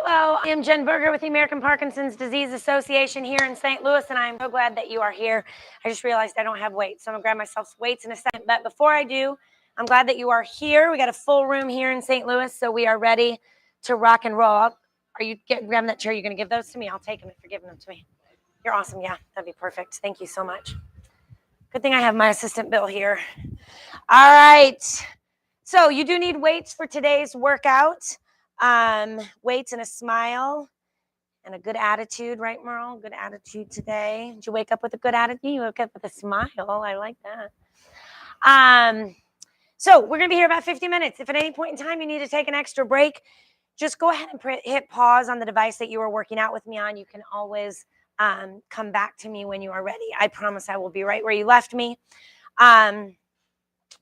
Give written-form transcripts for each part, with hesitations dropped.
Hello, I am Jen Berger with the American Parkinson's Disease Association here in St. Louis, and I'm so glad that you are here. I just realized I don't have weights, so I'm going to grab myself weights in a second. But before I do, I'm glad that you are here. We got a full room here in St. Louis, so we are ready to rock and roll. Are you grabbing that chair? You're going to give those to me? I'll take them if you're giving them to me. You're awesome. Yeah, that'd be perfect. Thank you so much. Good thing I have my assistant Bill here. All right. So you do need weights for today's workout. Weights and a smile and a good attitude, right, Merle? Good attitude today. Did you wake up with a good attitude? You woke up with a smile. I like that. So we're going to be here about 50 minutes. If at any point in time you need to take an extra break, just go ahead and hit pause on the device that you were working out with me on. You can always come back to me when you are ready. I promise I will be right where you left me.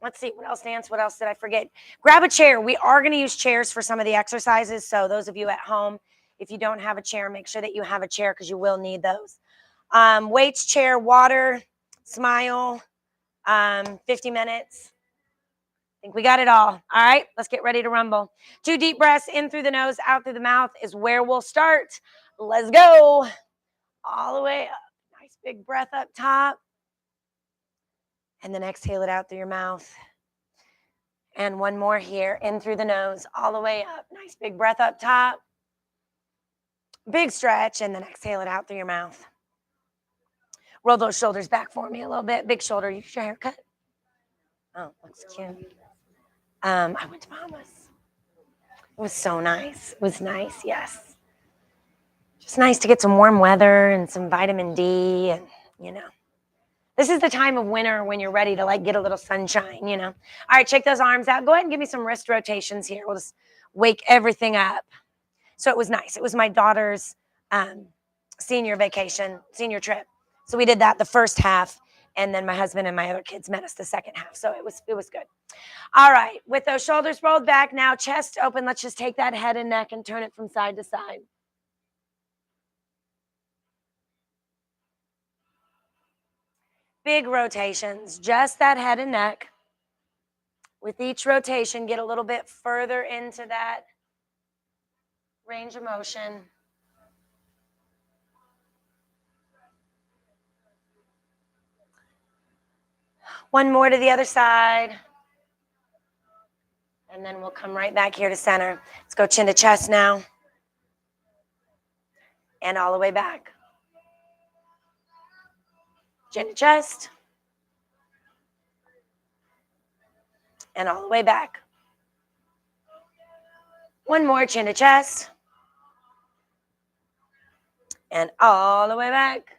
Let's see, what else, Nance? What else did I forget? Grab a chair. We are going to use chairs for some of the exercises. So those of you at home, if you don't have a chair, make sure that you have a chair because you will need those. Weights, chair, water, smile, 50 minutes. I think we got it all. All right, let's get ready to rumble. 2 deep breaths in through the nose, out through the mouth is where we'll start. Let's go. All the way up. Nice big breath up top. And then exhale it out through your mouth. And one more here, in through the nose, all the way up. Nice big breath up top. Big stretch, and then exhale it out through your mouth. Roll those shoulders back for me a little bit. Big shoulder. You get your haircut? Oh, looks cute. I went to Mama's. It was so nice. It was nice, yes. Just nice to get some warm weather and some vitamin D and, you know. This is the time of winter when you're ready to get a little sunshine, you know. All right, check those arms out. Go ahead and give me some wrist rotations here. We'll just wake everything up. So it was nice. It was my daughter's senior trip. So we did that the first half, and then my husband and my other kids met us the second half. So it was good. All right, with those shoulders rolled back now, chest open. Let's just take that head and neck and turn it from side to side. Big rotations, just that head and neck. With each rotation, get a little bit further into that range of motion. One more to the other side. And then we'll come right back here to center. Let's go chin to chest now. And all the way back. Chin to chest. And all the way back. One more, chin to chest. And all the way back.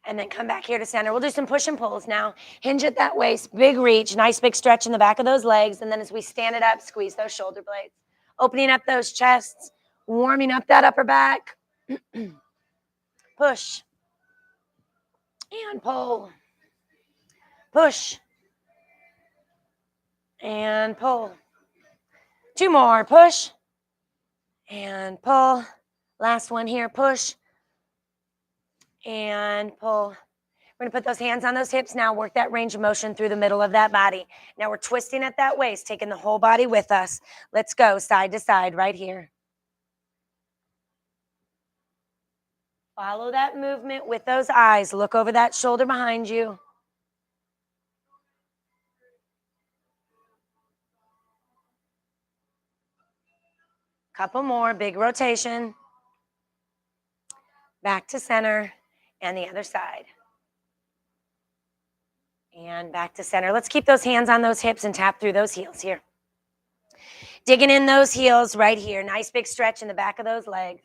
And then come back here to center. We'll do some push and pulls now. Hinge at that waist, big reach, nice big stretch in the back of those legs. And then as we stand it up, squeeze those shoulder blades. Opening up those chests, warming up that upper back. Push. And pull. Push. And pull. 2 more. Push. And pull. Last one here. Push. And pull. We're going to put those hands on those hips now. Work that range of motion through the middle of that body. Now we're twisting at that waist, taking the whole body with us. Let's go side to side right here. Follow that movement with those eyes. Look over that shoulder behind you. Couple more. Big rotation. Back to center. And the other side. And back to center. Let's keep those hands on those hips and tap through those heels here. Digging in those heels right here. Nice big stretch in the back of those legs.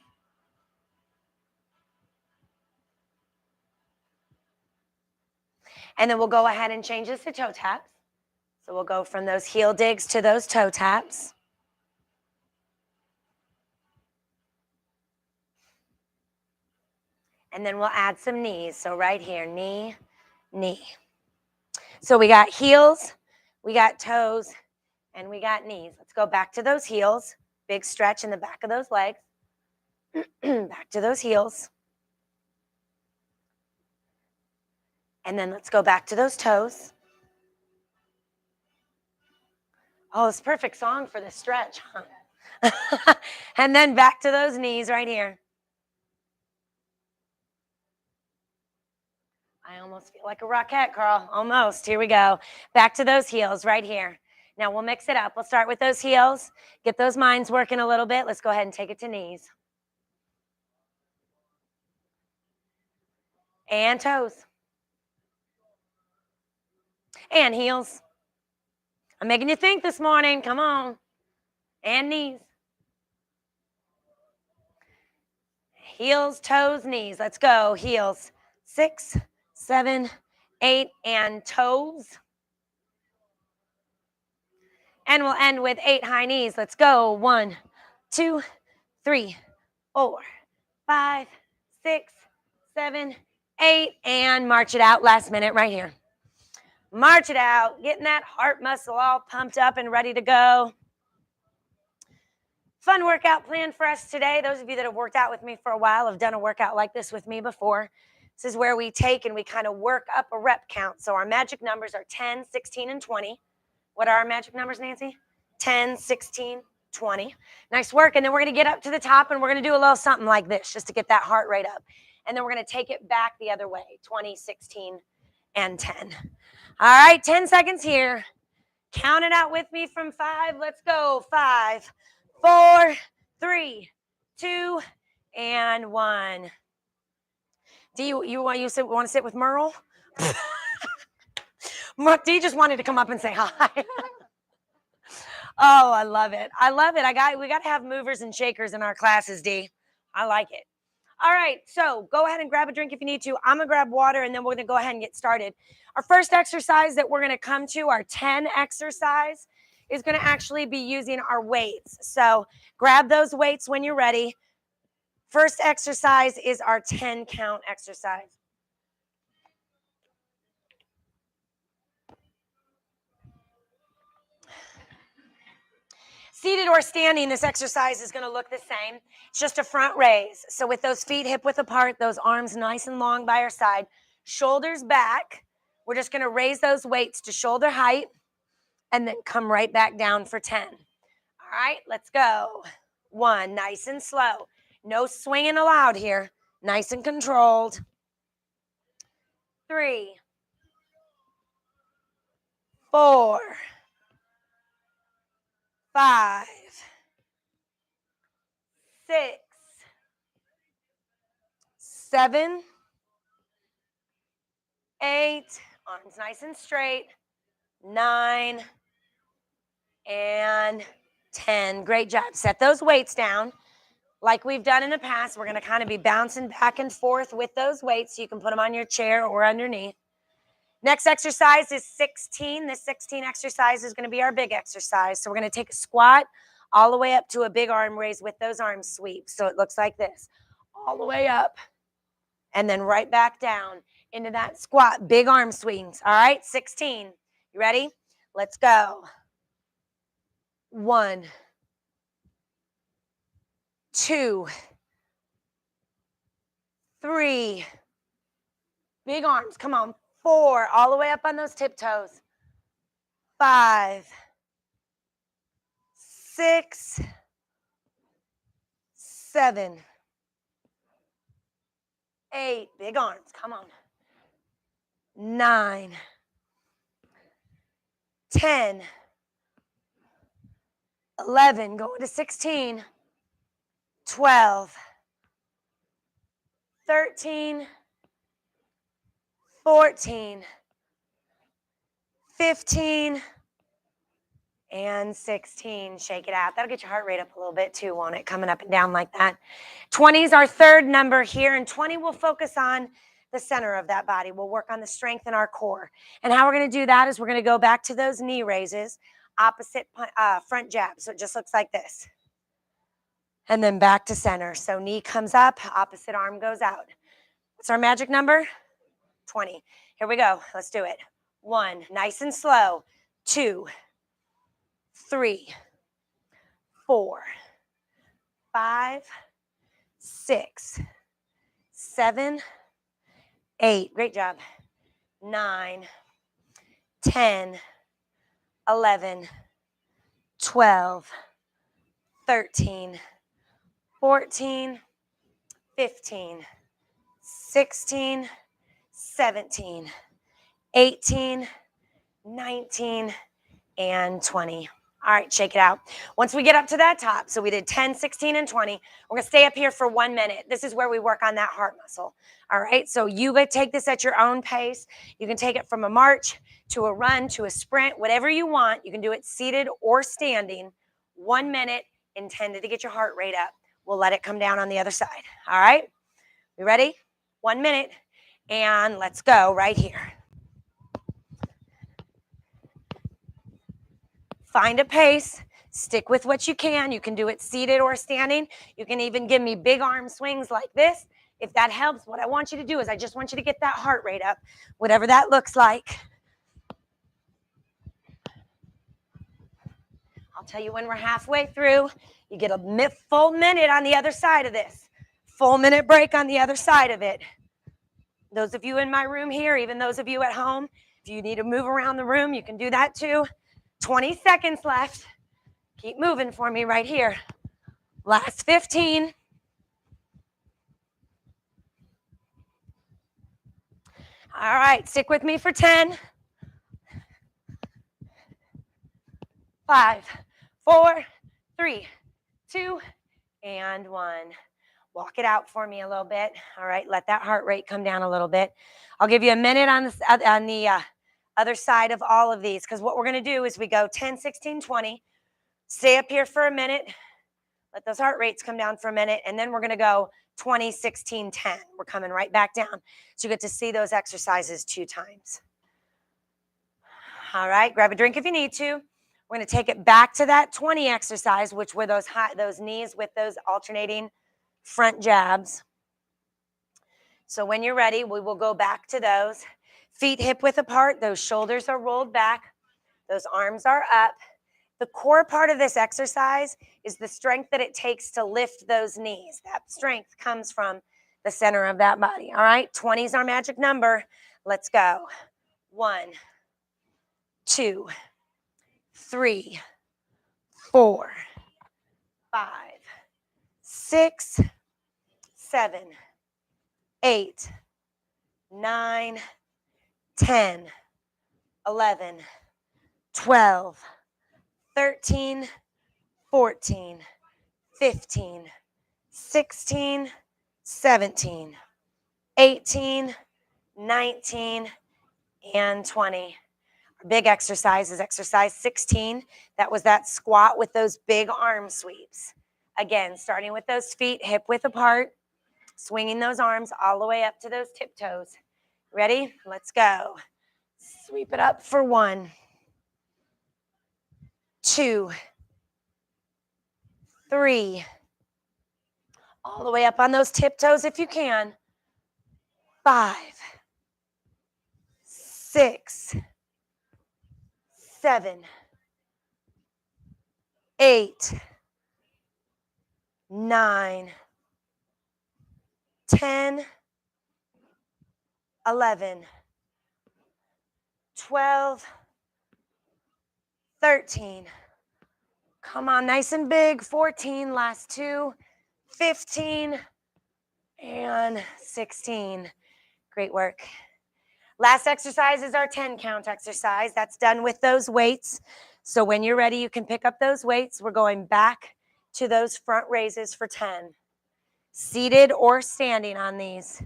And then we'll go ahead and change this to toe taps. So we'll go from those heel digs to those toe taps. And then we'll add some knees. So right here, knee, knee. So we got heels, we got toes, and we got knees. Let's go back to those heels. Big stretch in the back of those legs. Back to those heels. And then let's go back to those toes. Oh, it's a perfect song for this stretch, huh? And then back to those knees right here. I almost feel like a rockette, Carl. Almost. Here we go. Back to those heels right here. Now we'll mix it up. We'll start with those heels. Get those minds working a little bit. Let's go ahead and take it to knees. And toes. And heels. I'm making you think this morning. Come on. And knees. Heels, toes, knees. Let's go. Heels. 6, 7, 8, and toes. And we'll end with 8 high knees. Let's go. 1, 2, 3, 4, 5, 6, 7, 8. And march it out last minute right here. March it out. Getting that heart muscle all pumped up and ready to go. Fun workout plan for us today. Those of you that have worked out with me for a while have done a workout like this with me before. This is where we take and we kind of work up a rep count. So our magic numbers are 10, 16, and 20. What are our magic numbers, Nancy? 10, 16, 20. Nice work. And then we're going to get up to the top and we're going to do a little something like this just to get that heart rate up. And then we're going to take it back the other way, 20, 16, and 10. All right, 10 seconds here. Count it out with me from 5. Let's go. 5, 4, 3, 2, and 1. Do you want to sit with Merle? D just wanted to come up and say hi. Oh, I love it. I love it. We got to have movers and shakers in our classes, D. I like it. All right, so go ahead and grab a drink if you need to. I'm going to grab water, and then we're going to go ahead and get started. Our first exercise that we're going to come to, our 10 exercise, is going to actually be using our weights. So grab those weights when you're ready. First exercise is our 10 count exercise. Seated or standing, this exercise is going to look the same. It's just a front raise. So with those feet hip width apart, those arms nice and long by our side, shoulders back, we're just going to raise those weights to shoulder height and then come right back down for 10. All right, let's go. 1, nice and slow. No swinging allowed here. Nice and controlled. 3, 4, 5, 6, 7, 8, arms nice and straight, 9, and 10. Great job. Set those weights down. Like we've done in the past, we're going to kind of be bouncing back and forth with those weights. So you can put them on your chair or underneath. Next exercise is 16. This 16 exercise is going to be our big exercise. So we're going to take a squat all the way up to a big arm raise with those arm sweeps. So it looks like this. All the way up and then right back down into that squat, big arm swings. All right, 16. You ready? Let's go. 1, 2, 3. Big arms. Come on. 4. All the way up on those tiptoes. 5, 6, 7, 8. Big arms. Come on. 9, 10, 11. Going to 16. 12, 13, 14, 15, and 16. Shake it out. That'll get your heart rate up a little bit too, won't it? Coming up and down like that. 20 is our third number here, and 20 will focus on the center of that body. We'll work on the strength in our core. And how we're going to do that is we're going to go back to those knee raises, opposite front jab. So it just looks like this. And then back to center. So knee comes up, opposite arm goes out. What's our magic number? 20. Here we go. Let's do it. 1, nice and slow. 2, 3, 4, 5, 6, 7, 8. Great job. 9, 10, 11, 12, 13, 14, 15, 16, 17, 18, 19, and 20. All right, shake it out. Once we get up to that top, so we did 10, 16, and 20, we're gonna stay up here for 1 minute. This is where we work on that heart muscle. All right, so you would take this at your own pace. You can take it from a march to a run to a sprint, whatever you want. You can do it seated or standing. 1 minute intended to get your heart rate up. We'll let it come down on the other side. All right, you ready? 1 minute, and let's go right here. Find a pace, stick with what you can. You can do it seated or standing. You can even give me big arm swings like this. If that helps, what I want you to do is I just want you to get that heart rate up, whatever that looks like. I'll tell you when we're halfway through. You get a full minute on the other side of this. Full minute break on the other side of it. Those of you in my room here, even those of you at home, if you need to move around the room, you can do that too. 20 seconds left. Keep moving for me right here. Last 15. All right, stick with me for 10. 5, 4, 3, 2, and 1. Walk it out for me a little bit. All right, let that heart rate come down a little bit. I'll give you a minute on the other side of all of these, because what we're going to do is we go 10, 16, 20. Stay up here for a minute. Let those heart rates come down for a minute, and then we're going to go 20, 16, 10. We're coming right back down. So you get to see those exercises 2 times. All right, grab a drink if you need to. We're going to take it back to that 20 exercise, which were those knees with those alternating front jabs. So when you're ready, we will go back to those. Feet hip width apart. Those shoulders are rolled back. Those arms are up. The core part of this exercise is the strength that it takes to lift those knees. That strength comes from the center of that body. All right, 20 is our magic number. Let's go. 1, 2, 3, 4, 5, 6, 7, 8, 9, 10, 11, 12, 13, 14, 15, 16, 17, 18, 19, and 20. Our big exercise is exercise 16. That was that squat with those big arm sweeps. Again, starting with those feet hip width apart, swinging those arms all the way up to those tiptoes. Ready? Let's go. Sweep it up for 1, 2, 3, all the way up on those tiptoes if you can. 5, 6, 7, 8, 9, 10, 11, 12, 13. Come on, nice and big. 14, last 2, 15, and 16. Great work. Last exercise is our 10 count exercise. That's done with those weights. So when you're ready, you can pick up those weights. We're going back to those front raises for 10. Seated or standing on these.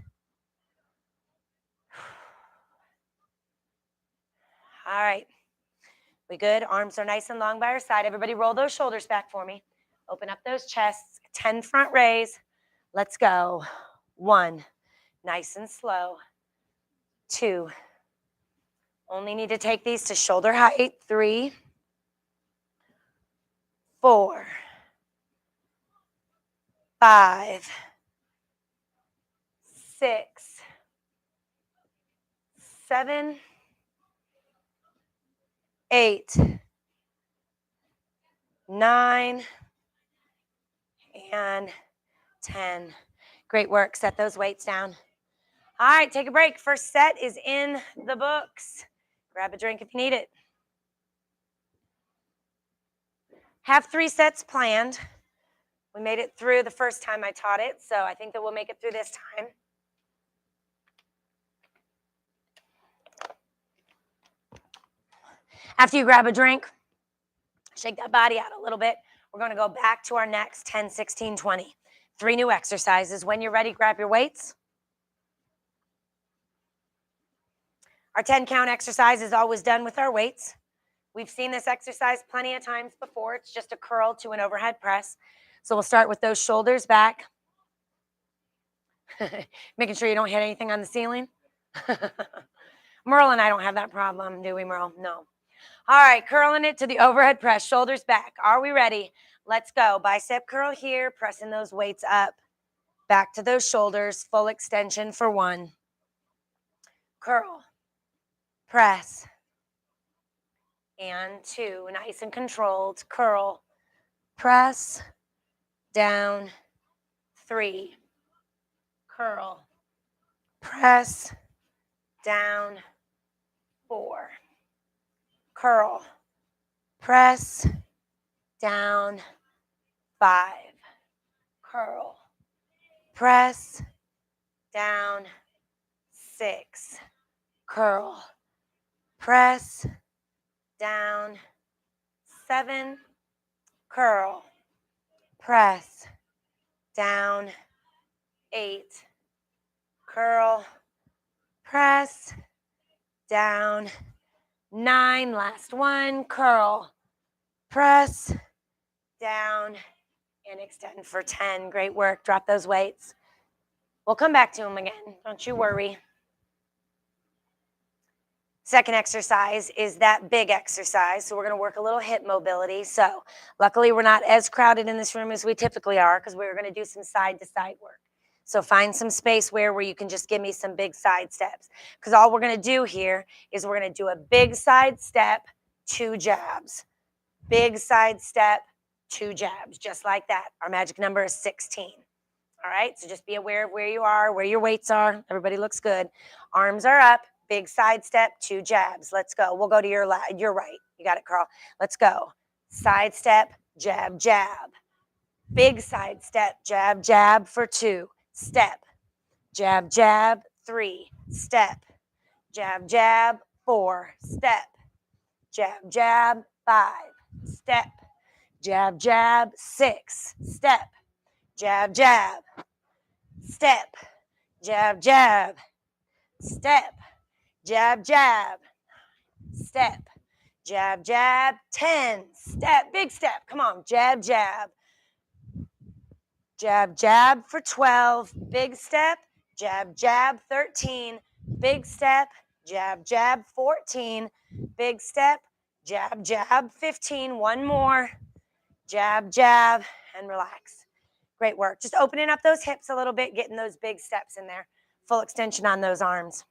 All right. We good? Arms are nice and long by our side. Everybody roll those shoulders back for me. Open up those chests. 10 front raise. Let's go. 1. Nice and slow. 2. Only need to take these to shoulder height. 3. 4. 5. 6. 7. 8. 9. And 10. Great work. Set those weights down. All right, take a break. First set is in the books. Grab a drink if you need it. Have 3 sets planned. We made it through the first time I taught it, so I think that we'll make it through this time. After you grab a drink, shake that body out a little bit. We're going to go back to our next 10, 16, 20. 3 new exercises. When you're ready, grab your weights. Our 10 count exercise is always done with our weights. We've seen this exercise plenty of times before. It's just a curl to an overhead press. So we'll start with those shoulders back. Making sure you don't hit anything on the ceiling. Merle and I don't have that problem, do we, Merle? No. All right, curling it to the overhead press, shoulders back. Are we ready? Let's go. Bicep curl here, pressing those weights up. Back to those shoulders, full extension for 1. Curl, press, and 2. Nice and controlled. Curl, press, down, 3. Curl, press, down, 4. Curl, press, down, 5. Curl, press, down, 6. Curl, press, down, 7. Curl, press, down, 8. Curl, press, down, 9. Last one. Curl, press, down, and extend for 10. Great work. Drop those weights. We'll come back to them again. Don't you worry. Second exercise is that big exercise. So we're going to work a little hip mobility. So luckily we're not as crowded in this room as we typically are because we're going to do some side to side work. So find some space where you can just give me some big side steps. Because all we're going to do here is we're going to do a big side step, 2 jabs. Big side step, 2 jabs, just like that. Our magic number is 16. All right, so just be aware of where you are, where your weights are. Everybody looks good. Arms are up, big side step, 2 jabs. Let's go. We'll go to your right. You got it, Carl. Let's go. Side step, jab, jab. Big side step, jab, jab for 2. Step, jab, jab, 3. Step, jab, jab, 4. Step, jab, jab, 5. Step, jab, jab, 6. Step, jab, jab. Step, jab, jab. Step, jab, jab. Step, jab, jab. 10. Step, big step. Come on, jab, jab. Jab, jab for 12. Big step, jab, jab. 13. Big step, jab, jab. 14. Big step, jab, jab. 15. One more. Jab, jab, and relax. Great work. Just opening up those hips a little bit, getting those big steps in there. Full extension on those arms.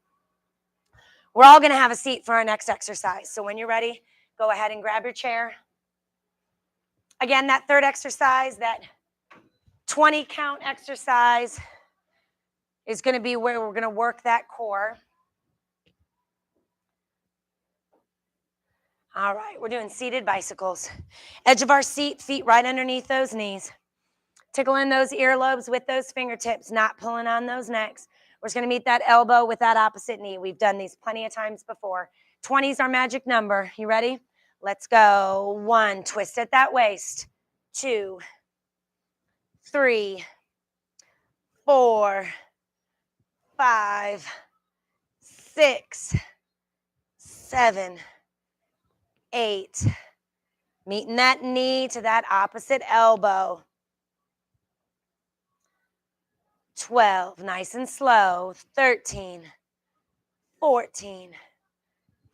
We're all going to have a seat for our next exercise. So when you're ready, go ahead and grab your chair. Again, that third exercise, that 20 count exercise, is going to be where we're going to work that core. All right, we're doing seated bicycles. Edge of our seat, feet right underneath those knees. Tickling those earlobes with those fingertips, not pulling on those necks. We're just going to meet that elbow with that opposite knee. We've done these plenty of times before. 20 is our magic number. You ready? Let's go. 1, twist at that waist. 2, 3, 4, 5, 6, 7, 8. Meeting that knee to that opposite elbow. 12, nice and slow. 13, 14,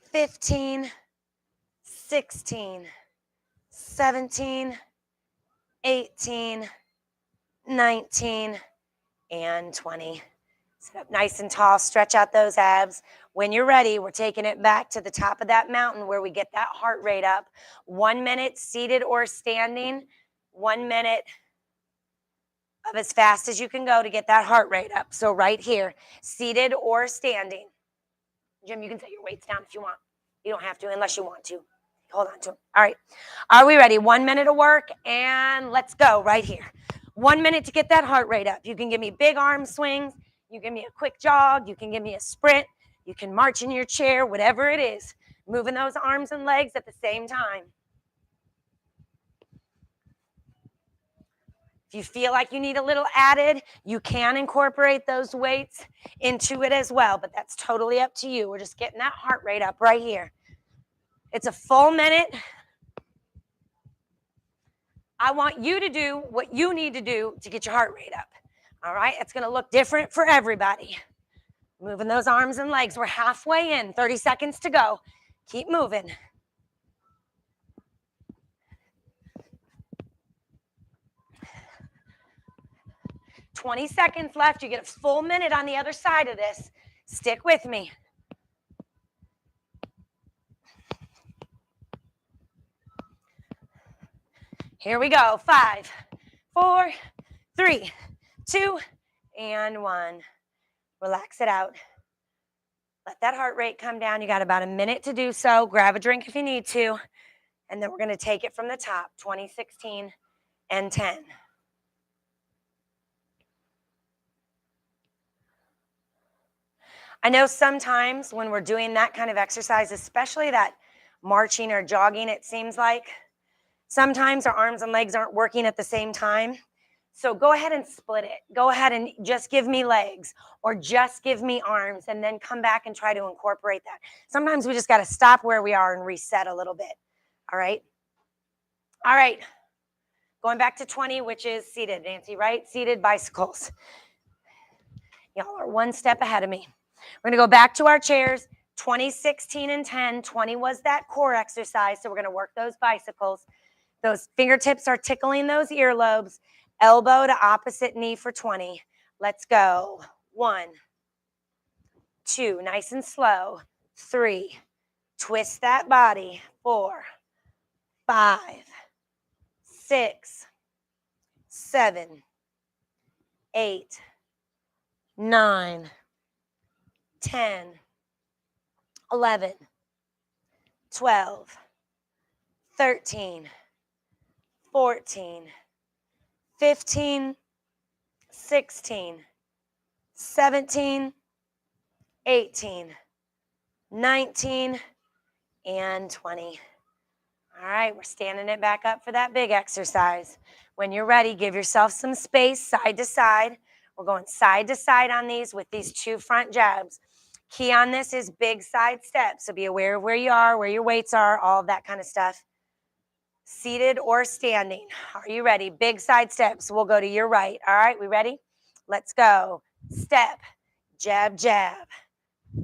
15, 16, 17, 18, 19, and 20. Sit up nice and tall, stretch out those abs. When you're ready, we're taking it back to the top of that mountain where we get that heart rate up. 1 minute seated or standing, 1 minute of as fast as you can go to get that heart rate up. So right here, seated or standing. Jim, you can set your weights down if you want. You don't have to unless you want to. Hold on to them. All right. Are we ready? 1 minute of work, and let's go right here. 1 minute to get that heart rate up. You can give me big arm swings. You give me a quick jog. You can give me a sprint. You can march in your chair, whatever it is. Moving those arms and legs at the same time. If you feel like you need a little added, you can incorporate those weights into it as well, but that's totally up to you. We're just getting that heart rate up right here. It's a full minute. I want you to do what you need to do to get your heart rate up. All right, it's going to look different for everybody. Moving those arms and legs. We're halfway in, 30 seconds to go. Keep moving. "20 seconds left. You get a full minute on the other side of this. Stick with me. Here we go. 5, 4, 3, 2, and 1. Relax it out. Let that heart rate come down. You got about a minute to do so. Grab a drink if you need to. And then we're going to take it from the top. 20, 16, and 10. I know sometimes when we're doing that kind of exercise, especially that marching or jogging, it seems like, sometimes our arms and legs aren't working at the same time. So go ahead and split it. Go ahead and just give me legs or just give me arms and then come back and try to incorporate that. Sometimes we just got to stop where we are and reset a little bit. All right. All right. Going back to 20, which is seated, Nancy, right? Seated bicycles. Y'all are one step ahead of me. We're going to go back to our chairs. 20, 16, and 10. 20 was that core exercise. So we're going to work those bicycles. Those fingertips are tickling those earlobes. Elbow to opposite knee for 20. Let's go. 1, 2, nice and slow. 3, twist that body. 4, 5, 6, 7, 8, 9, 10, 11, 12, 13, 14, 15, 16, 17, 18, 19, and 20. All right, we're standing it back up for that big exercise. When you're ready, give yourself some space side to side. We're going side to side on these with these 2 front jabs. Key on this is big side steps. So be aware of where you are, where your weights are, all of that kind of stuff. Seated or standing. Are you ready? Big side steps. We'll go to your right. All right, we ready? Let's go. Step, jab, jab.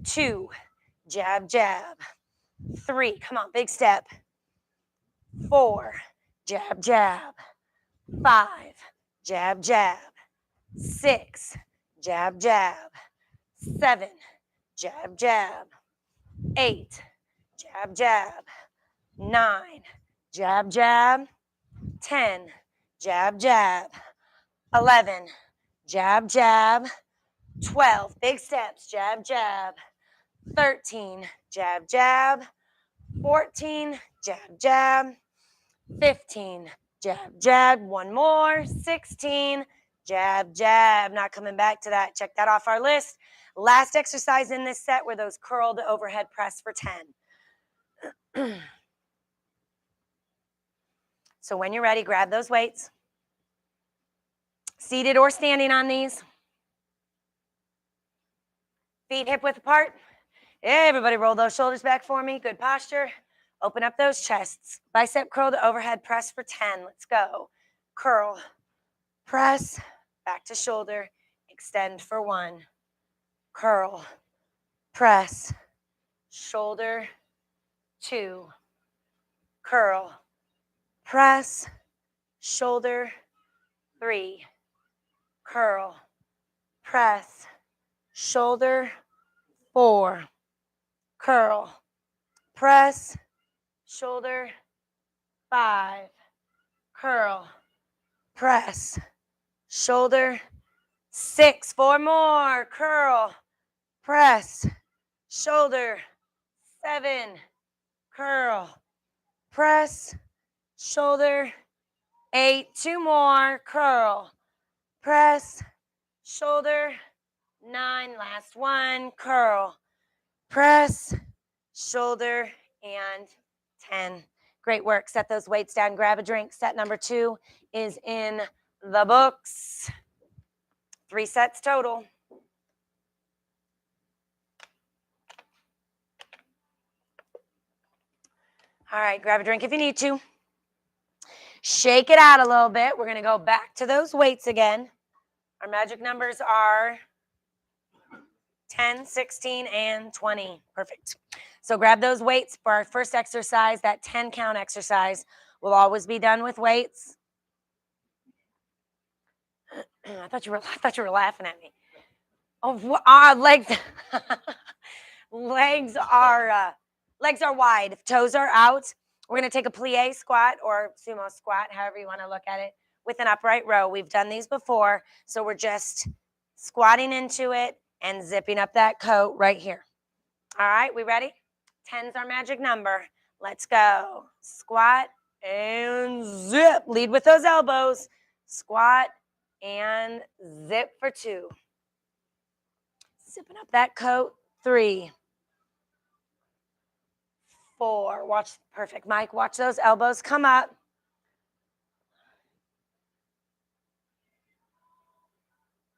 2, jab, jab. 3, come on, big step. 4, jab, jab. 5, jab, jab. 6, jab, jab. 7, jab, jab. 8, jab, jab. 9, jab, jab. 10, jab, jab. 11, jab, jab. 12, big steps, jab, jab. 13, jab, jab. 14, jab, jab. 15, jab, jab. 1 more. 16, jab, jab. Not coming back to that. Check that off our list. Last exercise in this set were those curled overhead press for 10. So when you're ready, grab those weights. Seated or standing on these. Feet hip width apart. Everybody roll those shoulders back for me. Good posture. Open up those chests. Bicep curl to overhead press for 10. Let's go. Curl. Press. Back to shoulder. Extend for 1. Curl. Press. Shoulder. 2. Curl. Press. Shoulder. 3. Curl. Press. Shoulder. 4. Curl. Press. Shoulder. 5. Curl. Press. Shoulder. 6. 4 more. Curl. Press. Shoulder. 7. Curl. Press. Shoulder. 8. 2 more. Curl. press, shoulder, 9, last one, curl, press, shoulder, and 10. Great work. Set those weights down, grab a drink. Set number 2 is in the books. 3 sets total. All right, grab a drink if you need to. Shake it out a little bit. We're going to go back to those weights again. Our magic numbers are 10, 16, and 20. Perfect. So grab those weights for our first exercise. That 10 count exercise will always be done with weights. I thought you were laughing at me. Oh, legs. legs are wide. Toes are out. We're going to take a plie squat or sumo squat, however you want to look at it, with an upright row. We've done these before, so we're just squatting into it and zipping up that coat right here. All right, we ready? 10's our magic number. Let's go. Squat and zip. Lead with those elbows. Squat and zip for 2. Zipping up that coat. 3, 4. Watch, perfect. Mike, watch those elbows come up.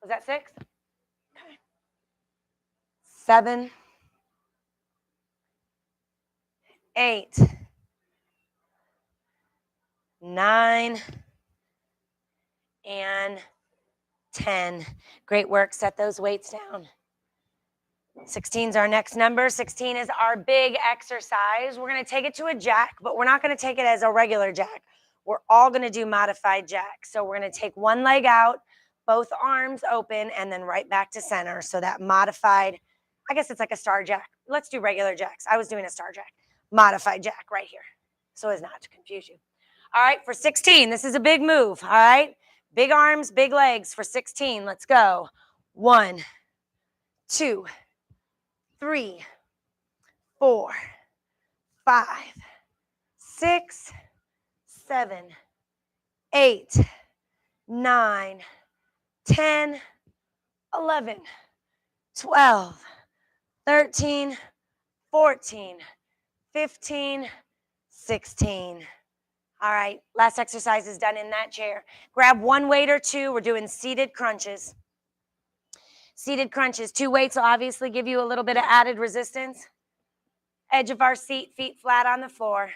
Was that 6? Okay. 7, 8, 9, and 10. Great work. Set those weights down. 16 is our next number. 16 is our big exercise. We're going to take it to a jack, but we're not going to take it as a regular jack. We're all going to do modified jack. So we're going to take one leg out, both arms open, and then right back to center. So that modified, I guess it's like a star jack. Let's do regular jacks. I was doing a star jack. Modified jack right here, so as not to confuse you. All right, for 16, this is a big move. All right, big arms, big legs for 16. Let's go. 1, 2, 3, 4, 5, 6, 7, 8, 9, 10, 11, 12, 13, 14, 15, 16. All right, last exercise is done in that chair. Grab one weight or 2. We're doing seated crunches. Seated crunches. 2 weights will obviously give you a little bit of added resistance. Edge of our seat, feet flat on the floor.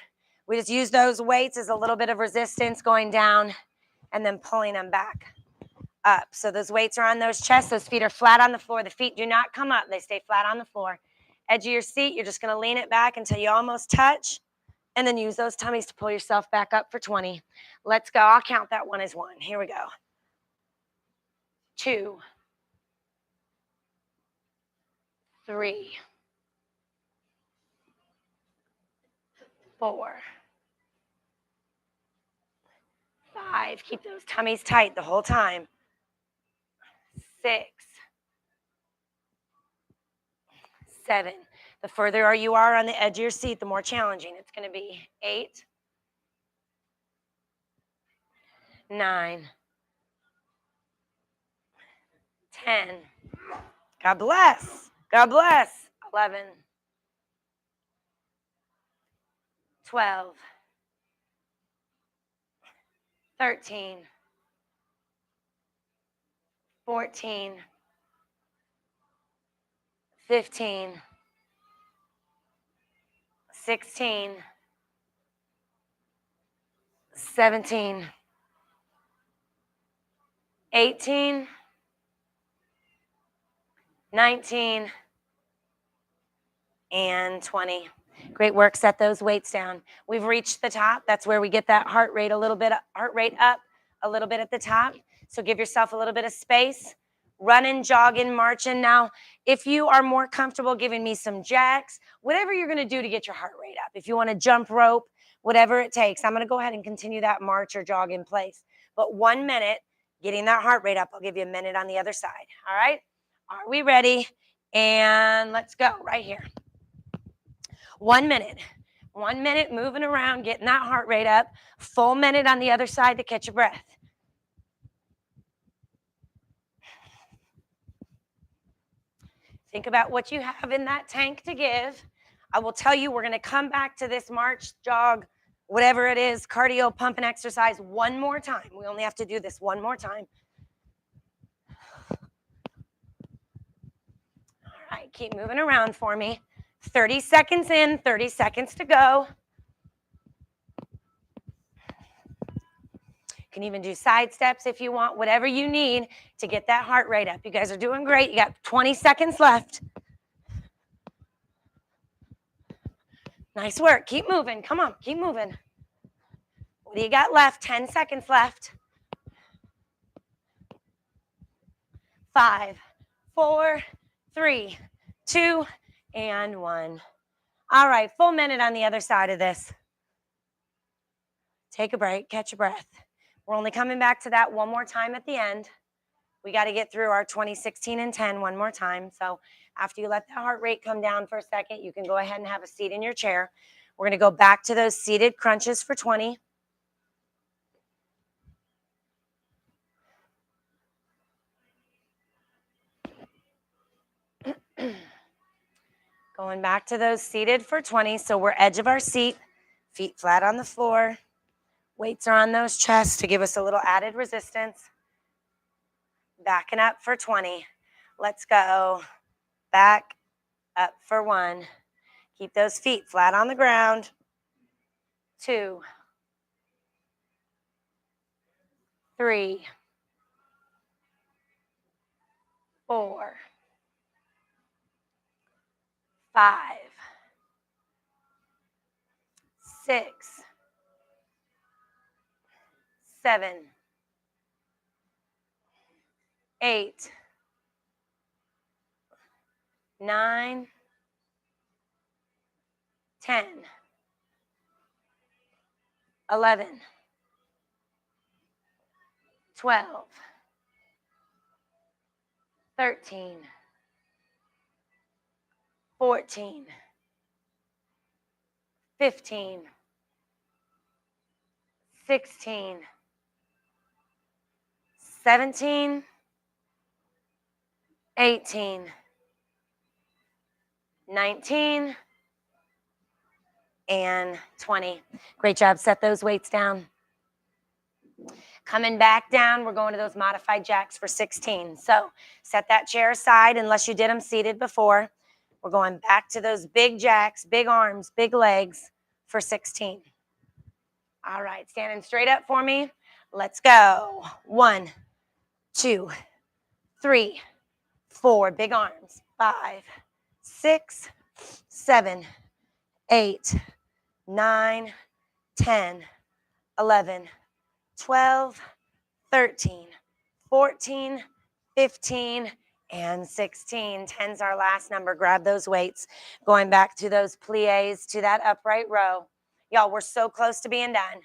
We just use those weights as a little bit of resistance going down and then pulling them back up. So those weights are on those chests. Those feet are flat on the floor. The feet do not come up. They stay flat on the floor. Edge of your seat, you're just going to lean it back until you almost touch, and then use those tummies to pull yourself back up for 20. Let's go. I'll count that one as 1. Here we go. 2, 3, 4, 5. Keep those tummies tight the whole time. 6, 7. The further you are on the edge of your seat, the more challenging it's going to be. 8, 9, 10. God bless. God bless. 11, 12, 13, 14, 15, 16, 17, 18, 19, and 20. Great work. Set those weights down. We've reached the top. That's where we get that heart rate up a little bit at the top. So give yourself a little bit of space. Running, jogging, marching. Now, if you are more comfortable giving me some jacks, whatever you're going to do to get your heart rate up. If you want to jump rope, whatever it takes, I'm going to go ahead and continue that march or jog in place. But 1 minute, getting that heart rate up. I'll give you a minute on the other side. All right? Are we ready? And let's go right here. 1 minute. 1 minute moving around, getting that heart rate up. Full minute on the other side to catch your breath. Think about what you have in that tank to give. I will tell you, we're going to come back to this march, jog, whatever it is, cardio, pump, and exercise one more time. We only have to do this one more time. All right, keep moving around for me. 30 seconds in, 30 seconds to go. You can even do side steps if you want, whatever you need to get that heart rate up. You guys are doing great. You got 20 seconds left. Nice work. Keep moving. Come on, keep moving. What do you got left? 10 seconds left. 5, 4, 3, 2, and 1. All right, full minute on the other side of this. Take a break, catch your breath. We're only coming back to that one more time at the end. We got to get through our 20, 16, and 10 one more time. So after you let that heart rate come down for a second, you can go ahead and have a seat in your chair. We're going to go back to those seated crunches for 20. Going back to those seated for 20. So we're edge of our seat, feet flat on the floor. Weights are on those chests to give us a little added resistance. Backing up for 20. Let's go. Back up for 1. Keep those feet flat on the ground. 2, 3, 4, 5, 6, 7, 8, 9, 10, 11, 12, 13, 14, 15, 16, 17, 18, 19, and 20. Great job. Set those weights down. Coming back down, we're going to those modified jacks for 16. So set that chair aside unless you did them seated before. We're going back to those big jacks, big arms, big legs for 16. All right, standing straight up for me. Let's go. 1, 2, 3, 4, big arms. 5, 6, 7, 8, 9, 10, 11, 12, 13, 14, 15, and 16. 10's our last number. Grab those weights. Going back to those plies, to that upright row. Y'all, we're so close to being done.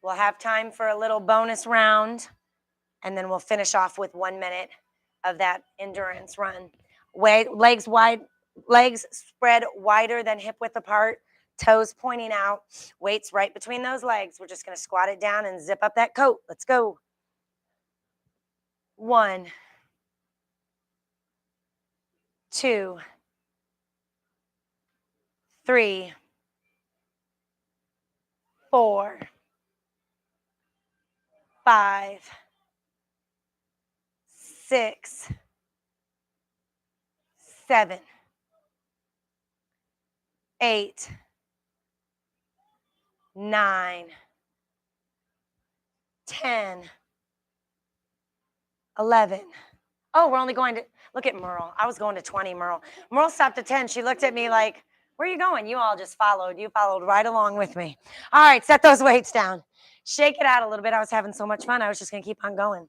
We'll have time for a little bonus round, and then we'll finish off with 1 minute of that endurance run. Legs wide, legs spread wider than hip width apart, toes pointing out, weights right between those legs. We're just going to squat it down and zip up that coat. Let's go. 1, 2, 3, 4, 5, 6, 7, 8, 9, 10, 11. Oh, we're only going to, look at Merle. I was going to 20, Merle. Merle stopped at 10. She looked at me like, where are you going? You all just followed. You followed right along with me. All right, set those weights down. Shake it out a little bit. I was having so much fun. I was just going to keep on going.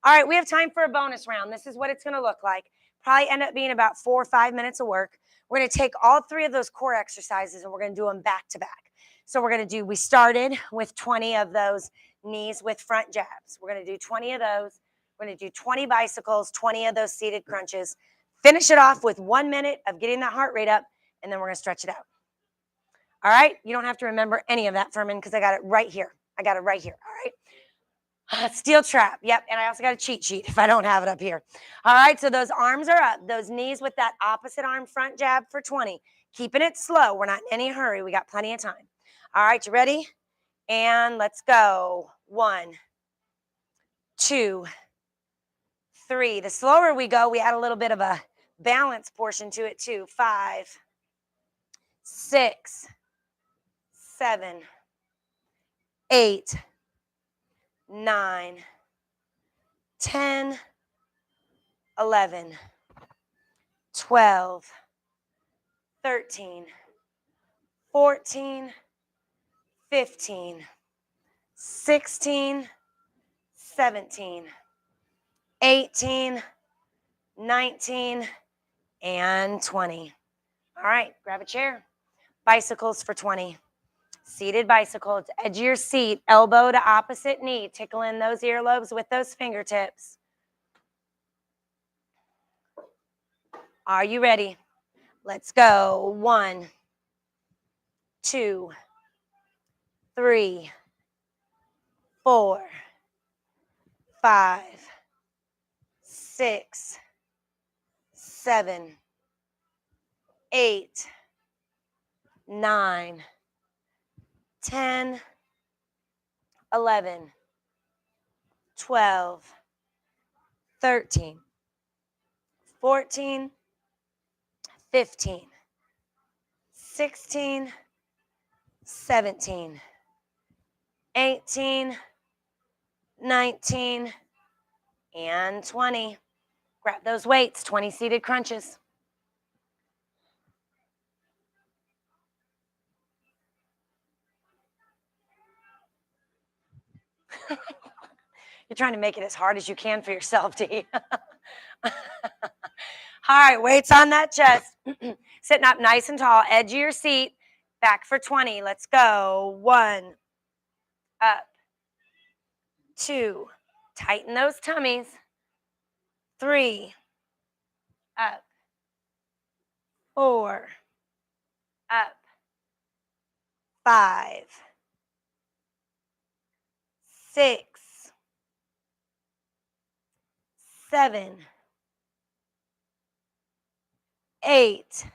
All right, we have time for a bonus round. This is what it's going to look like. Probably end up being about 4 or 5 minutes of work. We're going to take all 3 of those core exercises and we're going to do them back to back. So we're going to do, we started with 20 of those knees with front jabs. We're going to do 20 of those. We're going to do 20 bicycles, 20 of those seated crunches. Finish it off with 1 minute of getting that heart rate up, and then we're going to stretch it out. All right? You don't have to remember any of that, Furman, because I got it right here. I got it right here. All right? Steel trap. Yep. And I also got a cheat sheet if I don't have it up here. All right. So those arms are up. Those knees with that opposite arm front jab for 20. Keeping it slow. We're not in any hurry. We got plenty of time. All right. You ready? And let's go. 1, 2, 3. The slower we go, we add a little bit of a balance portion to it too. 5, 6, 7, 8, 9, 10, 11, 12, 13, 14, 15, 16, 17, 18, 19, and 20. All right, grab a chair. Bicycles for 20. Seated bicycle. It's edge of your seat, elbow to opposite knee. Tickle in those earlobes with those fingertips. Are you ready? Let's go. 1, 2, 3, 4, 5, 6, 7, 8, 9, 10, 11, 12, 13, 14, 15, 16, 17, 18, 19, and 20. Grab those weights, 20 seated crunches. You're trying to make it as hard as you can for yourself, Dee. All right, weights on that chest. Sitting up nice and tall, edge of your seat. Back for 20. Let's go. 1, up. 2, tighten those tummies. 3, up. 4, up. 5, 6, 7, 8,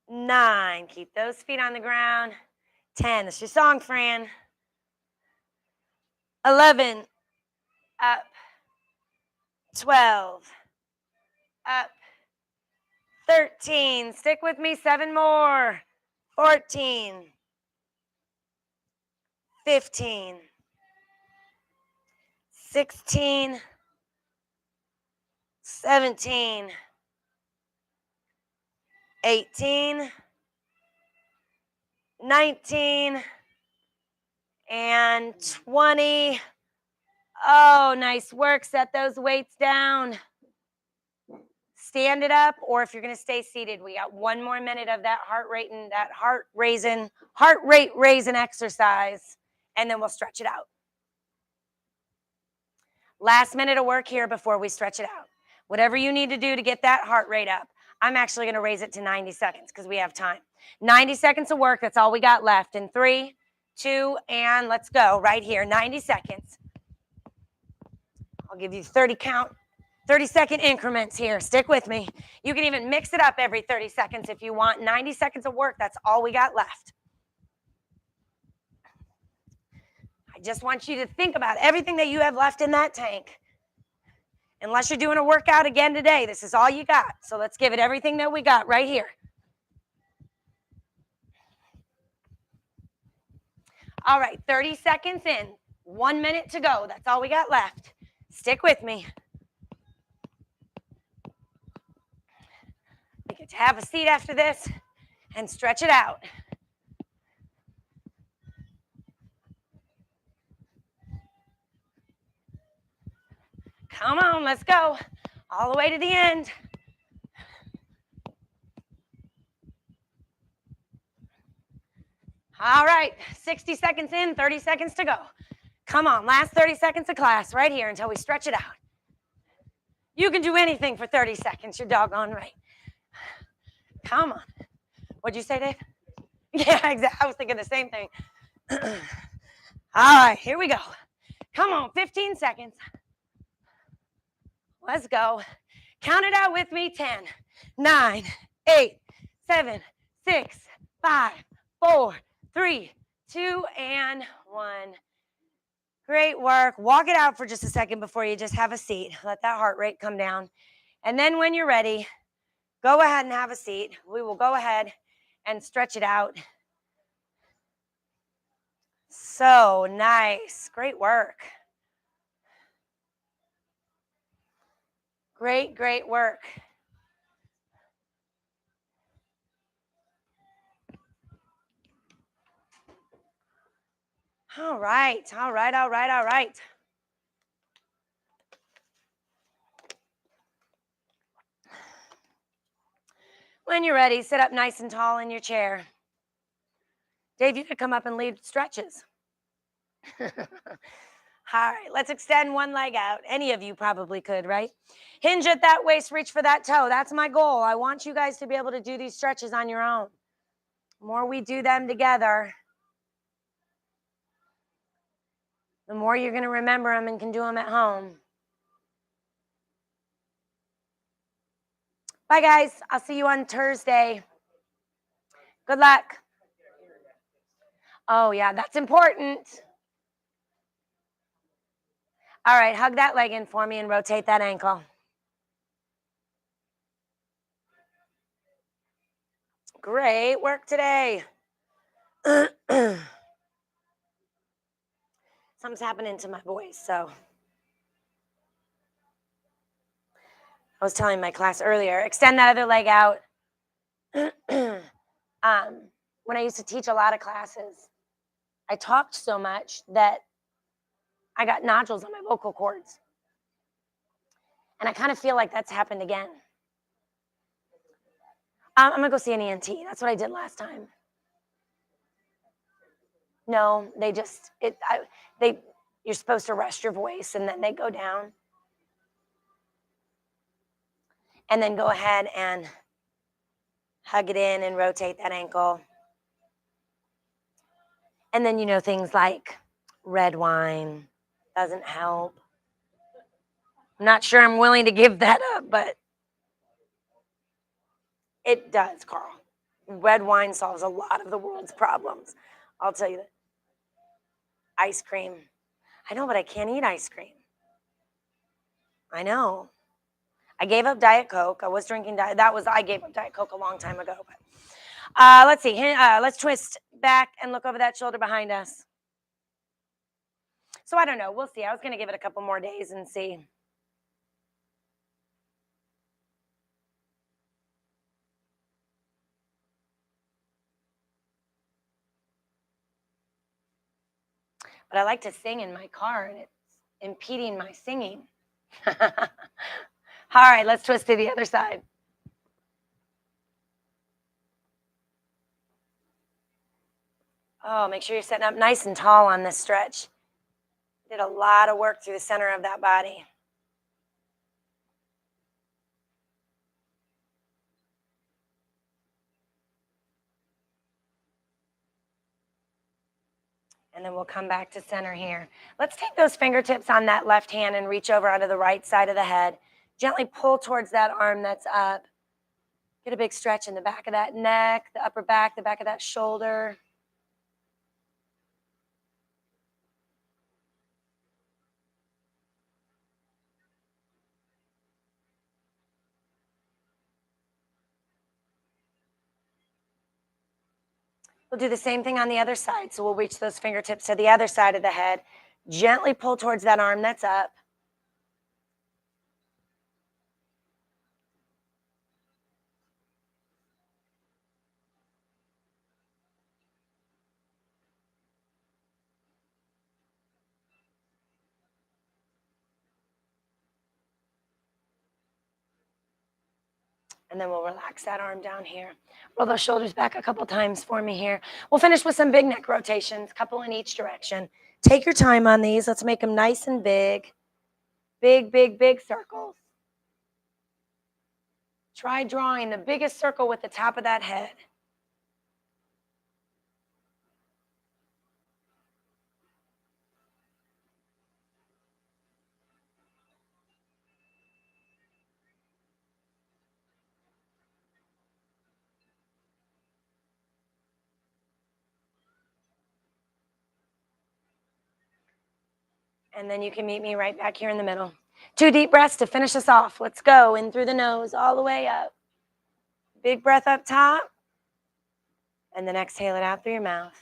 9. Keep those feet on the ground. 10. That's your song, Fran. 11, up. 12, up. 13, stick with me, 7 more. 14, 15, 16, 17, 18, 19, and 20. Oh, nice work. Set those weights down. Stand it up, or if you're going to stay seated, we got 1 more minute of that heart rate raising exercise, and then we'll stretch it out. Last minute of work here before we stretch it out. Whatever you need to do to get that heart rate up. I'm actually going to raise it to 90 seconds because we have time. 90 seconds of work. That's all we got left. In 3, 2, and let's go right here. 90 seconds. I'll give you 30-second increments here. Stick with me. You can even mix it up every 30 seconds if you want. 90 seconds of work. That's all we got left. I just want you to think about everything that you have left in that tank. Unless you're doing a workout again today, this is all you got. So let's give it everything that we got right here. All right, 30 seconds in, 1 minute to go. That's all we got left. Stick with me. You get to have a seat after this and stretch it out. Come on, let's go. All the way to the end. All right, 60 seconds in, 30 seconds to go. Come on, last 30 seconds of class right here until we stretch it out. You can do anything for 30 seconds, you're doggone right. Come on. What'd you say, Dave? Yeah, exactly. I was thinking the same thing. All right, here we go. Come on, 15 seconds. Let's go. Count it out with me. 10, 9, 8, 7, 6, 5, 4, 3, 2, and 1. Great work. Walk it out for just a second before you just have a seat. Let that heart rate come down. And then when you're ready, go ahead and have a seat. We will go ahead and stretch it out. So nice. Great work. Great, great work. All right, all right, all right, all right. When you're ready, sit up nice and tall in your chair. Dave, you could come up and lead stretches. All right, let's extend one leg out. Any of you probably could, right? Hinge at that waist, reach for that toe. That's my goal. I want you guys to be able to do these stretches on your own. The more we do them together, the more you're going to remember them and can do them at home. Bye, guys. I'll see you on Thursday. Good luck. Oh, yeah, that's important. All right, hug that leg in for me and rotate that ankle. Great work today. Something's happening to my voice, so. I was telling my class earlier, extend that other leg out. When I used to teach a lot of classes, I talked so much that I got nodules on my vocal cords. And I kind of feel like that's happened again. I'm going to go see an ENT. That's what I did last time. No, they just, you're supposed to rest your voice and then they go down. And then go ahead and hug it in and rotate that ankle. And then, things like red wine doesn't help. I'm not sure I'm willing to give that up, but it does, Carl. Red wine solves a lot of the world's problems. I'll tell you that. Ice cream. I know, but I can't eat ice cream. I know. I gave up Diet Coke. I was drinking I gave up Diet Coke a long time ago. But let's see. Let's twist back and look over that shoulder behind us. So I don't know. We'll see. I was going to give it a couple more days and see. But I like to sing in my car, and it's impeding my singing. All right, let's twist to the other side. Oh, make sure you're sitting up nice and tall on this stretch. Did a lot of work through the center of that body. And then we'll come back to center here. Let's take those fingertips on that left hand and reach over onto the right side of the head. Gently pull towards that arm that's up. Get a big stretch in the back of that neck, the upper back, the back of that shoulder. We'll do the same thing on the other side. So we'll reach those fingertips to the other side of the head. Gently pull towards that arm that's up. And then we'll relax that arm down here. Roll those shoulders back a couple times for me here. We'll finish with some big neck rotations, couple in each direction. Take your time on these. Let's make them nice and big. Big, big, big circles. Try drawing the biggest circle with the top of that head. And then you can meet me right back here in the middle. 2 deep breaths to finish us off. Let's go. In through the nose, all the way up. Big breath up top. And then exhale it out through your mouth.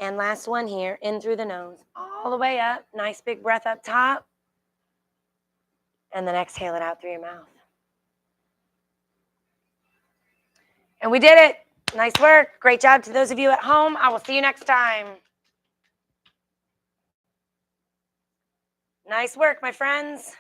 And last one here, in through the nose, all the way up. Nice big breath up top. And then exhale it out through your mouth. And we did it. Nice work. Great job to those of you at home. I will see you next time. Nice work, my friends.